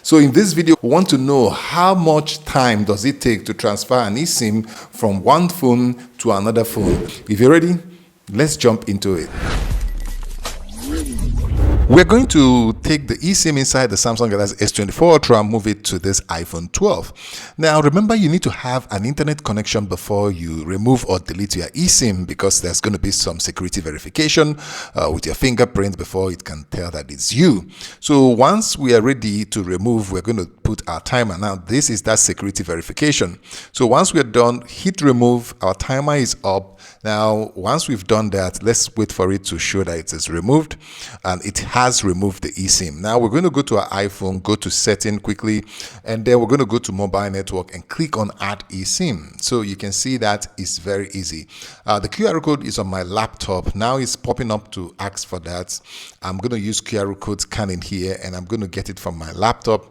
So in this video, we want to know how much time does it take to transfer an eSIM from one phone to another phone. If you're ready, let's jump into it. We're going to take the eSIM inside the Samsung Galaxy S24 Ultra and move it to this iPhone 12. Now, remember, you need to have an internet connection before you remove or delete your eSIM, because there's going to be some security verification with your fingerprint before it can tell that it's you. So once we are ready to remove, we're going to put our timer. Now, this is that security verification. So once we're done, hit remove. Our timer is up. Now, once we've done that, let's wait for it to show that it is removed, and it has removed the eSIM. Now, we're going to go to our iPhone, go to setting quickly, and then we're going to go to mobile network and click on add eSIM. So you can see that it's very easy. The QR code is on my laptop. Now it's popping up to ask for that. I'm going to use QR code scanning here, and I'm going to get it from my laptop.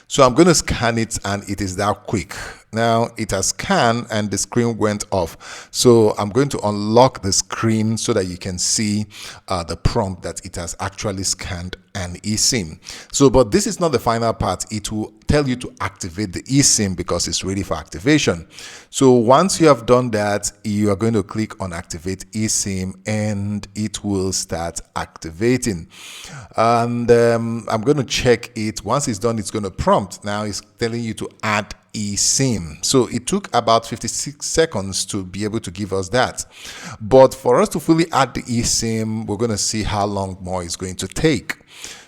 So I'm going to scan it, and it is that quick. Now it has scanned and the screen went off. So I'm going to unlock the screen so that you can see the prompt that it has actually scanned an eSIM. So, but this is not the final part. It will tell you to activate the eSIM because it's ready for activation. So once you have done that, you are going to click on activate eSIM and it will start activating. And I'm going to check it. Once it's done, it's going to prompt. Now it's telling you to add eSIM. So it took about 56 seconds to be able to give us that. But for us to fully add the eSIM, we're going to see how long more it's going to take.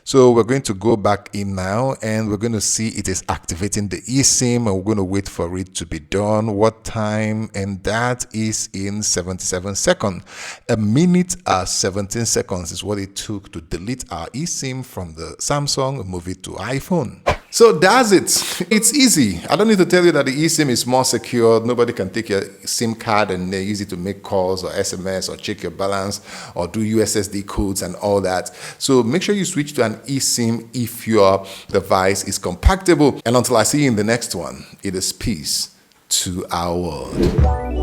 So we're going to go back in now, and we're going to see it is activating the eSIM, and we're going to wait for it to be done. What time? And that is in 77 seconds. A minute 17 seconds is what it took to delete our eSIM from the Samsung and move it to iPhone. So that's it. It's easy. I don't need to tell you that the eSIM is more secure. Nobody can take your SIM card and they use it to make calls or SMS or check your balance or do USSD codes and all that. So make sure you switch to an eSIM if your device is compatible. And until I see you in the next one, it is peace to our world.